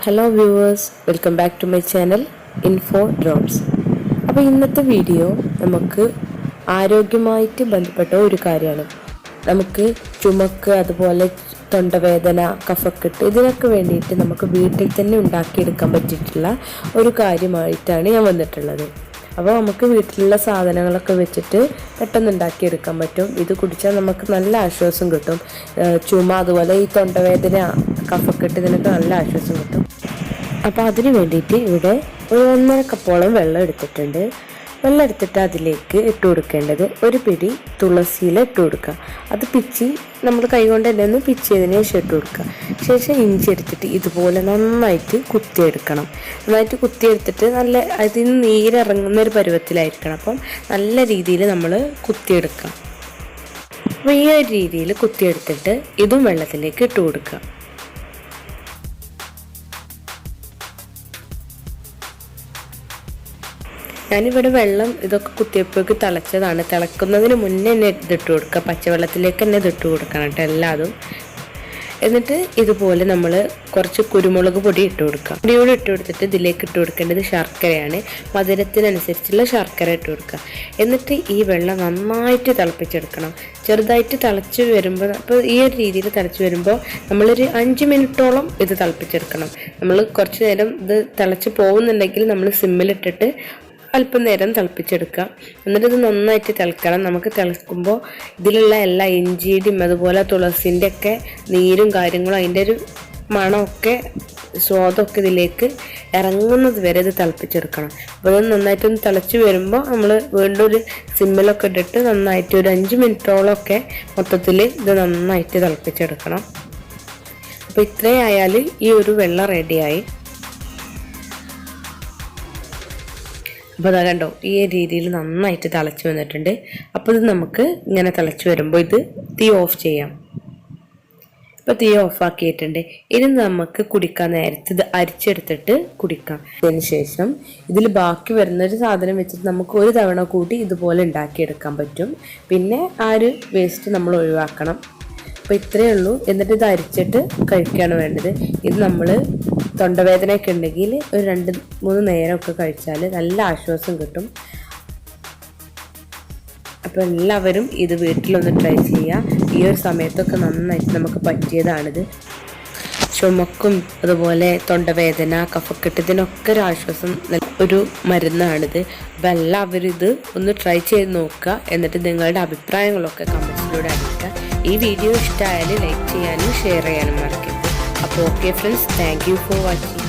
Hello viewers, welcome back to my channel Info Drops. അപ്പോൾ ഇന്നത്തെ video നമുക്ക് ആരോഗ്യമായിട്ട് ബന്ധപ്പെട്ട ഒരു കാര്യമാണ്. നമുക്ക് ചുമക്ക്, അതുപോലെ തൊണ്ടവേദന, കഫക്കെട്ട്, ഇതിനൊക്കെ വേണ്ടിയിട്ട് നമുക്ക് വീട്ടിൽ തന്നെ ഉണ്ടാക്കിയെടുക്കാൻ പറ്റിയിട്ടുള്ള ഒരു കാര്യമായിട്ടാണ് ഞാൻ വന്നിട്ടുള്ളത്. അപ്പോൾ നമുക്ക് വീട്ടിലുള്ള സാധനങ്ങളൊക്കെ വെച്ചിട്ട് പെട്ടെന്ന് ഉണ്ടാക്കിയെടുക്കാൻ പറ്റും. ഇത് കുടിച്ചാൽ നമുക്ക് നല്ല ആശ്വാസം കിട്ടും. ചുമ, അതുപോലെ ഈ തൊണ്ടവേദന, കഫക്കെട്ട്, ഇതിനൊക്കെ നല്ല ആശ്വാസം കിട്ടും. അപ്പോൾ അതിന് വേണ്ടിയിട്ട് ഇവിടെ ഒരു 1.5 കപ്പോളം വെള്ളം എടുത്തിട്ടുണ്ട്. വെള്ളം എടുത്തിട്ട് അതിലേക്ക് ഇട്ട് കൊടുക്കേണ്ടത് ഒരു പിടി തുളസിയില ഇട്ട് കൊടുക്കുക. അത് പിച്ചി നമ്മൾ കൈകൊണ്ട് തന്നെ ഒന്ന് പിച്ചിയതിന് ശേഷം ഇട്ട് കൊടുക്കുക. ശേഷം ഇഞ്ചി എടുത്തിട്ട് ഇതുപോലെ നന്നായിട്ട് കുത്തിയെടുക്കണം. നന്നായിട്ട് കുത്തിയെടുത്തിട്ട് നല്ല അതിൽ നിന്ന് നീരിറങ്ങുന്ന ഒരു പരുവത്തിലായിരിക്കണം. അപ്പം നല്ല രീതിയിൽ നമ്മൾ കുത്തിയെടുക്കാം. അപ്പോൾ ഈ ഒരു രീതിയിൽ കുത്തിയെടുത്തിട്ട് ഇതും വെള്ളത്തിലേക്ക് ഇട്ട് കൊടുക്കുക. ഞാനിവിടെ വെള്ളം ഇതൊക്കെ കുത്തിയപ്പോഴേക്ക് തിളച്ചതാണ്. തിളക്കുന്നതിന് മുന്നേ തന്നെ ഇതിട്ട് കൊടുക്കുക. പച്ചവെള്ളത്തിലേക്ക് തന്നെ ഇതിട്ട് കൊടുക്കണം കേട്ടോ എല്ലാതും. എന്നിട്ട് ഇതുപോലെ നമ്മൾ കുറച്ച് കുരുമുളക് പൊടി ഇട്ട് കൊടുക്കുക. പൊടിയോട് ഇട്ട് കൊടുത്തിട്ട് ഇതിലേക്ക് ഇട്ട് കൊടുക്കേണ്ടത് ശർക്കരയാണ്. മധുരത്തിനനുസരിച്ചുള്ള ശർക്കര ഇട്ട് കൊടുക്കുക. എന്നിട്ട് ഈ വെള്ളം നന്നായിട്ട് തിളപ്പിച്ചെടുക്കണം. ചെറുതായിട്ട് തിളച്ച് വരുമ്പോൾ, അപ്പോൾ ഈ ഒരു രീതിയിൽ തിളച്ച് വരുമ്പോൾ നമ്മളൊരു 5 മിനിറ്റോളം ഇത് തിളപ്പിച്ചെടുക്കണം. നമ്മൾ കുറച്ച് നേരം ഇത് തിളച്ച് പോകുന്നുണ്ടെങ്കിൽ നമ്മൾ സിമ്മിലിട്ടിട്ട് അല്പം നേരം തിളപ്പിച്ചെടുക്കുക. എന്നിട്ട് ഇത് നന്നായിട്ട് തിളക്കണം. നമുക്ക് തിളക്കുമ്പോൾ ഇതിലുള്ള എല്ലാ ഇഞ്ചിയുടെയും അതുപോലെ തുളസിൻ്റെ ഒക്കെ നീരും കാര്യങ്ങളും അതിൻ്റെ ഒരു മണമൊക്കെ സ്വാദൊക്കെ ഇതിലേക്ക് ഇറങ്ങുന്നത് വരെ ഇത് തിളപ്പിച്ചെടുക്കണം. അപ്പോൾ അത് നന്നായിട്ടൊന്ന് തിളച്ച് വരുമ്പോൾ നമ്മൾ വീണ്ടും ഒരു സിമ്മിലൊക്കെ ഇട്ടിട്ട് നന്നായിട്ട് ഒരു 5 മിനിറ്റോളമൊക്കെ മൊത്തത്തിൽ ഇത് നന്നായിട്ട് തിളപ്പിച്ചെടുക്കണം. അപ്പോൾ ഇത്രയായാൽ ഈ ഒരു വെള്ളം റെഡിയായി. അപ്പോൾ അതാ കണ്ടോ, ഈ രീതിയിൽ നന്നായിട്ട് തിളച്ച് വന്നിട്ടുണ്ട്. അപ്പോൾ ഇത് നമുക്ക് ഇങ്ങനെ തിളച്ച് വരുമ്പോൾ ഇത് തീ ഓഫ് ചെയ്യാം. ഇപ്പോൾ തീ ഓഫാക്കിയിട്ടുണ്ട്. ഇനി നമുക്ക് കുടിക്കാൻ നേരത്ത് ഇത് അരിച്ചെടുത്തിട്ട് കുടിക്കാം. അതിന് ശേഷം ഇതിൽ ബാക്കി വരുന്നൊരു സാധനം വെച്ചിട്ട് നമുക്ക് ഒരു തവണ കൂടി ഇതുപോലെ ഉണ്ടാക്കിയെടുക്കാൻ പറ്റും. പിന്നെ ആ ഒരു വേസ്റ്റ് നമ്മൾ ഒഴിവാക്കണം. അപ്പോൾ ഇത്രയേ ഉള്ളൂ. എന്നിട്ട് ഇത് അരിച്ചിട്ട് കഴിക്കുകയാണ് വേണ്ടത്. ഇത് നമ്മൾ തൊണ്ടവേദനയൊക്കെ ഉണ്ടെങ്കിൽ ഒരു 2-3 നേരമൊക്കെ കഴിച്ചാൽ നല്ല ആശ്വാസം കിട്ടും. അപ്പോൾ എല്ലാവരും ഇത് വീട്ടിലൊന്ന് ട്രൈ ചെയ്യുക. ഈ ഒരു സമയത്തൊക്കെ നന്നായിട്ട് നമുക്ക് പറ്റിയതാണിത്. ചുമക്കും അതുപോലെ തൊണ്ടവേദന, കഫക്കെട്ട്, ഇതിനൊക്കെ ഒരു ആശ്വാസം ഒരു മരുന്നാണിത്. അപ്പോൾ എല്ലാവരും ഇത് ഒന്ന് ട്രൈ ചെയ്ത് നോക്കുക. എന്നിട്ട് നിങ്ങളുടെ അഭിപ്രായങ്ങളൊക്കെ കമൻസിലൂടെ അറിയിക്കുക. ഈ വീഡിയോ ഇഷ്ടമായാൽ ലൈക്ക് ചെയ്യാനും ഷെയർ ചെയ്യാനും മറക്കരുത്. അപ്പോൾ okay friends, thank you for watching.